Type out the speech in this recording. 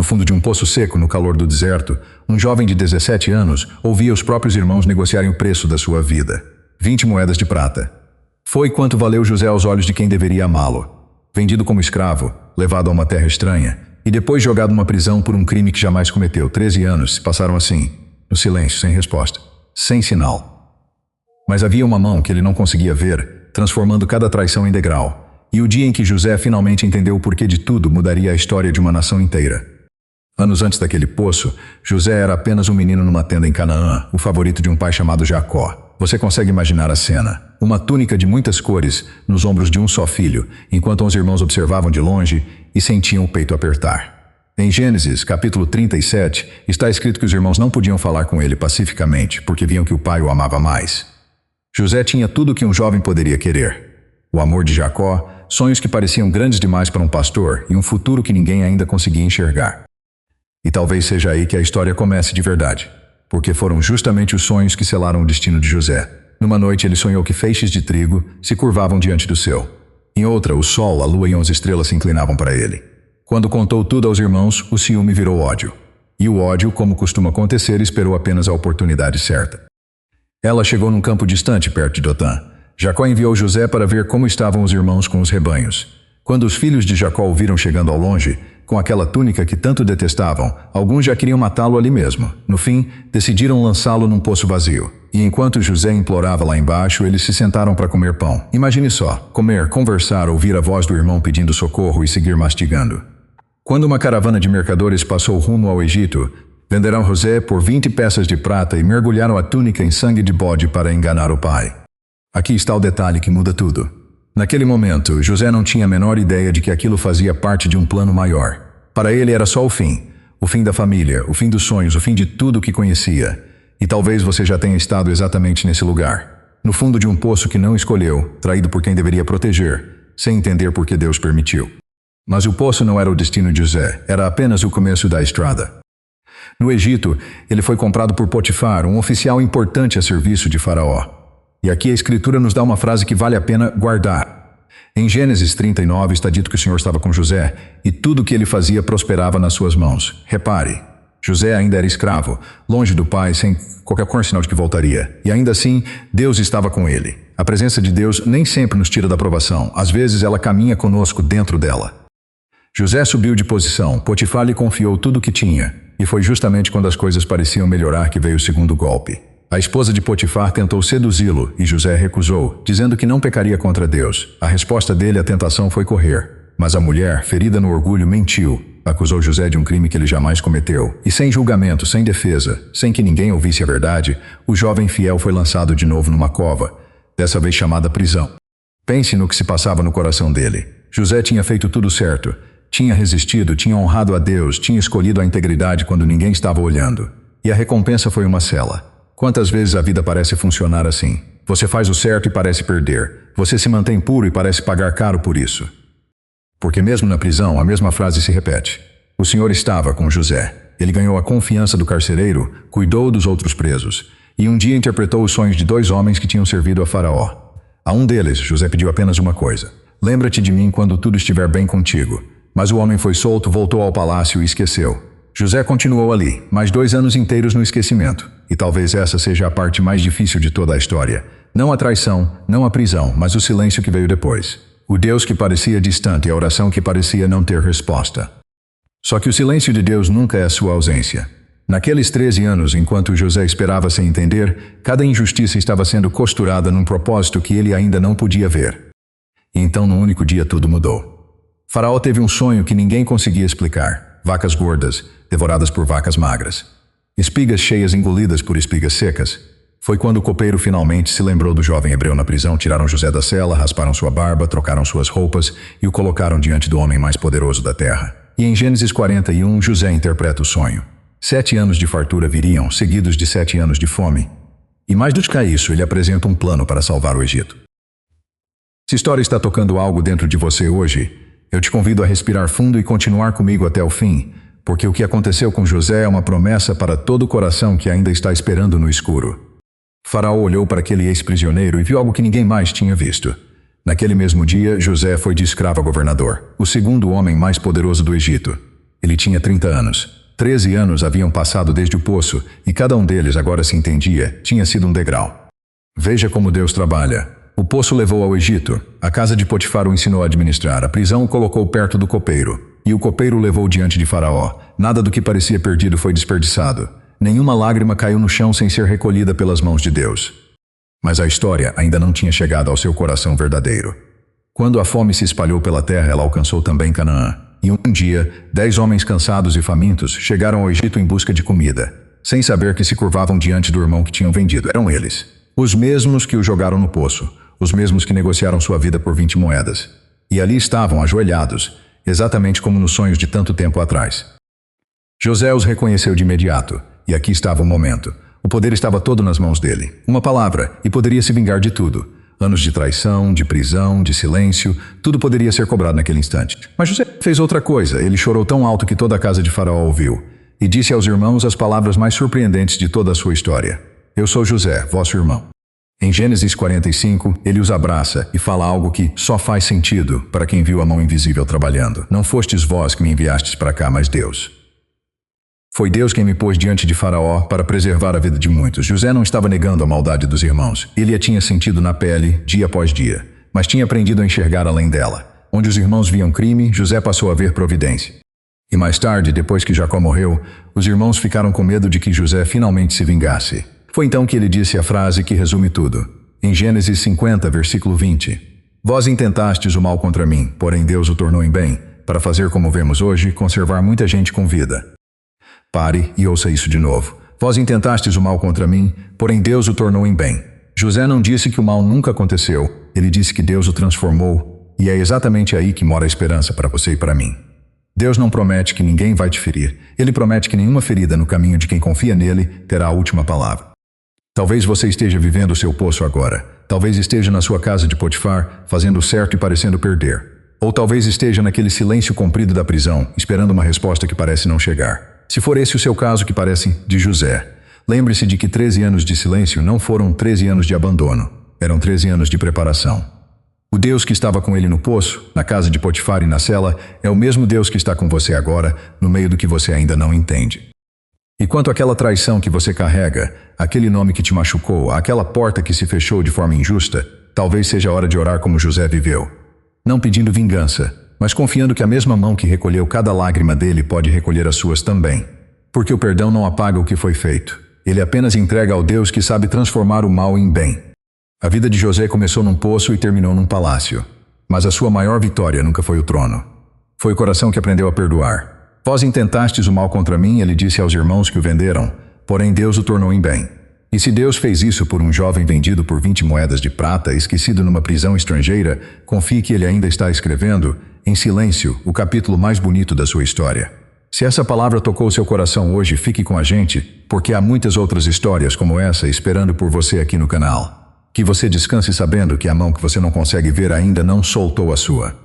No fundo de um poço seco, no calor do deserto, um jovem de 17 anos ouvia os próprios irmãos negociarem o preço da sua vida. 20 moedas de prata. Foi quanto valeu José aos olhos de quem deveria amá-lo. Vendido como escravo, levado a uma terra estranha, e depois jogado numa prisão por um crime que jamais cometeu. 13 anos se passaram assim, no silêncio, sem resposta, sem sinal. Mas havia uma mão que ele não conseguia ver, transformando cada traição em degrau. E o dia em que José finalmente entendeu o porquê de tudo mudaria a história de uma nação inteira. Anos antes daquele poço, José era apenas um menino numa tenda em Canaã, o favorito de um pai chamado Jacó. Você consegue imaginar a cena? Uma túnica de muitas cores nos ombros de um só filho, enquanto os irmãos observavam de longe e sentiam o peito apertar. Em Gênesis, capítulo 37, está escrito que os irmãos não podiam falar com ele pacificamente, porque viam que o pai o amava mais. José tinha tudo o que um jovem poderia querer. O amor de Jacó, sonhos que pareciam grandes demais para um pastor e um futuro que ninguém ainda conseguia enxergar. E talvez seja aí que a história comece de verdade, porque foram justamente os sonhos que selaram o destino de José. Numa noite ele sonhou que feixes de trigo se curvavam diante do céu. Em outra, o sol, a lua e 11 estrelas se inclinavam para ele. Quando contou tudo aos irmãos, o ciúme virou ódio. E o ódio, como costuma acontecer, esperou apenas a oportunidade certa. Ela chegou num campo distante, perto de Dotã. Jacó enviou José para ver como estavam os irmãos com os rebanhos. Quando os filhos de Jacó o viram chegando ao longe, com aquela túnica que tanto detestavam, alguns já queriam matá-lo ali mesmo. No fim, decidiram lançá-lo num poço vazio. E enquanto José implorava lá embaixo, eles se sentaram para comer pão. Imagine só, comer, conversar, ouvir a voz do irmão pedindo socorro e seguir mastigando. Quando uma caravana de mercadores passou rumo ao Egito, venderam José por 20 peças de prata e mergulharam a túnica em sangue de bode para enganar o pai. Aqui está o detalhe que muda tudo. Naquele momento, José não tinha a menor ideia de que aquilo fazia parte de um plano maior. Para ele era só o fim da família, o fim dos sonhos, o fim de tudo o que conhecia. E talvez você já tenha estado exatamente nesse lugar, no fundo de um poço que não escolheu, traído por quem deveria proteger, sem entender por que Deus permitiu. Mas o poço não era o destino de José, era apenas o começo da estrada. No Egito, ele foi comprado por Potifar, um oficial importante a serviço de Faraó. E aqui a Escritura nos dá uma frase que vale a pena guardar. Em Gênesis 39 está dito que o Senhor estava com José e tudo o que ele fazia prosperava nas suas mãos. Repare, José ainda era escravo, longe do pai, sem qualquer sinal de que voltaria. E ainda assim, Deus estava com ele. A presença de Deus nem sempre nos tira da provação, às vezes ela caminha conosco dentro dela. José subiu de posição, Potifar lhe confiou tudo o que tinha, e foi justamente quando as coisas pareciam melhorar que veio o segundo golpe. A esposa de Potifar tentou seduzi-lo e José recusou, dizendo que não pecaria contra Deus. A resposta dele à tentação foi correr. Mas a mulher, ferida no orgulho, mentiu. Acusou José de um crime que ele jamais cometeu. E sem julgamento, sem defesa, sem que ninguém ouvisse a verdade, o jovem fiel foi lançado de novo numa cova, dessa vez chamada prisão. Pense no que se passava no coração dele. José tinha feito tudo certo. Tinha resistido, tinha honrado a Deus, tinha escolhido a integridade quando ninguém estava olhando. E a recompensa foi uma cela. Quantas vezes a vida parece funcionar assim? Você faz o certo e parece perder. Você se mantém puro e parece pagar caro por isso. Porque mesmo na prisão, a mesma frase se repete. O Senhor estava com José. Ele ganhou a confiança do carcereiro, cuidou dos outros presos. E um dia interpretou os sonhos de 2 homens que tinham servido a Faraó. A um deles, José pediu apenas uma coisa. Lembra-te de mim quando tudo estiver bem contigo. Mas o homem foi solto, voltou ao palácio e esqueceu. José continuou ali, mais 2 anos inteiros no esquecimento. E talvez essa seja a parte mais difícil de toda a história. Não a traição, não a prisão, mas o silêncio que veio depois. O Deus que parecia distante e a oração que parecia não ter resposta. Só que o silêncio de Deus nunca é a sua ausência. Naqueles 13 anos, enquanto José esperava sem entender, cada injustiça estava sendo costurada num propósito que ele ainda não podia ver. E então, num único dia, tudo mudou. Faraó teve um sonho que ninguém conseguia explicar. Vacas gordas, devoradas por vacas magras. Espigas cheias engolidas por espigas secas. Foi quando o copeiro finalmente se lembrou do jovem hebreu na prisão, tiraram José da cela, rasparam sua barba, trocaram suas roupas e o colocaram diante do homem mais poderoso da terra. E em Gênesis 41, José interpreta o sonho. 7 anos de fartura viriam, seguidos de 7 anos de fome. E mais do que isso, ele apresenta um plano para salvar o Egito. Se a história está tocando algo dentro de você hoje, eu te convido a respirar fundo e continuar comigo até o fim, porque o que aconteceu com José é uma promessa para todo o coração que ainda está esperando no escuro. Faraó olhou para aquele ex-prisioneiro e viu algo que ninguém mais tinha visto. Naquele mesmo dia, José foi de escravo a governador, o segundo homem mais poderoso do Egito. Ele tinha 30 anos. 13 anos haviam passado desde o poço, e cada um deles agora se entendia, tinha sido um degrau. Veja como Deus trabalha. O poço levou ao Egito, a casa de Potifar o ensinou a administrar, a prisão o colocou perto do copeiro, e o copeiro o levou diante de Faraó. Nada do que parecia perdido foi desperdiçado. Nenhuma lágrima caiu no chão sem ser recolhida pelas mãos de Deus. Mas a história ainda não tinha chegado ao seu coração verdadeiro. Quando a fome se espalhou pela terra, ela alcançou também Canaã. E um dia, 10 homens cansados e famintos chegaram ao Egito em busca de comida, sem saber que se curvavam diante do irmão que tinham vendido. Eram eles, os mesmos que o jogaram no poço, os mesmos que negociaram sua vida por 20 moedas. E ali estavam, ajoelhados, exatamente como nos sonhos de tanto tempo atrás. José os reconheceu de imediato, e aqui estava o momento. O poder estava todo nas mãos dele. Uma palavra, e poderia se vingar de tudo. Anos de traição, de prisão, de silêncio, tudo poderia ser cobrado naquele instante. Mas José fez outra coisa. Ele chorou tão alto que toda a casa de Faraó ouviu, e disse aos irmãos as palavras mais surpreendentes de toda a sua história. Eu sou José, vosso irmão. Em Gênesis 45, ele os abraça e fala algo que só faz sentido para quem viu a mão invisível trabalhando. Não fostes vós que me enviastes para cá, mas Deus. Foi Deus quem me pôs diante de Faraó para preservar a vida de muitos. José não estava negando a maldade dos irmãos. Ele a tinha sentido na pele, dia após dia, mas tinha aprendido a enxergar além dela. Onde os irmãos viam crime, José passou a ver providência. E mais tarde, depois que Jacó morreu, os irmãos ficaram com medo de que José finalmente se vingasse. Foi então que ele disse a frase que resume tudo. Em Gênesis 50, versículo 20. Vós intentastes o mal contra mim, porém Deus o tornou em bem, para fazer como vemos hoje, conservar muita gente com vida. Pare e ouça isso de novo. Vós intentastes o mal contra mim, porém Deus o tornou em bem. José não disse que o mal nunca aconteceu, ele disse que Deus o transformou, e é exatamente aí que mora a esperança para você e para mim. Deus não promete que ninguém vai te ferir, ele promete que nenhuma ferida no caminho de quem confia nele terá a última palavra. Talvez você esteja vivendo o seu poço agora, talvez esteja na sua casa de Potifar, fazendo o certo e parecendo perder. Ou talvez esteja naquele silêncio comprido da prisão, esperando uma resposta que parece não chegar. Se for esse o seu caso que parece de José, lembre-se de que 13 anos de silêncio não foram 13 anos de abandono, eram 13 anos de preparação. O Deus que estava com ele no poço, na casa de Potifar e na cela, é o mesmo Deus que está com você agora, no meio do que você ainda não entende. E quanto àquela traição que você carrega, aquele nome que te machucou, aquela porta que se fechou de forma injusta, talvez seja a hora de orar como José viveu. Não pedindo vingança, mas confiando que a mesma mão que recolheu cada lágrima dele pode recolher as suas também. Porque o perdão não apaga o que foi feito. Ele apenas entrega ao Deus que sabe transformar o mal em bem. A vida de José começou num poço e terminou num palácio. Mas a sua maior vitória nunca foi o trono. Foi o coração que aprendeu a perdoar. Vós intentastes o mal contra mim, ele disse aos irmãos que o venderam, porém Deus o tornou em bem. E se Deus fez isso por um jovem vendido por 20 moedas de prata, esquecido numa prisão estrangeira, confie que ele ainda está escrevendo, em silêncio, o capítulo mais bonito da sua história. Se essa palavra tocou seu coração hoje, fique com a gente, porque há muitas outras histórias como essa esperando por você aqui no canal. Que você descanse sabendo que a mão que você não consegue ver ainda não soltou a sua.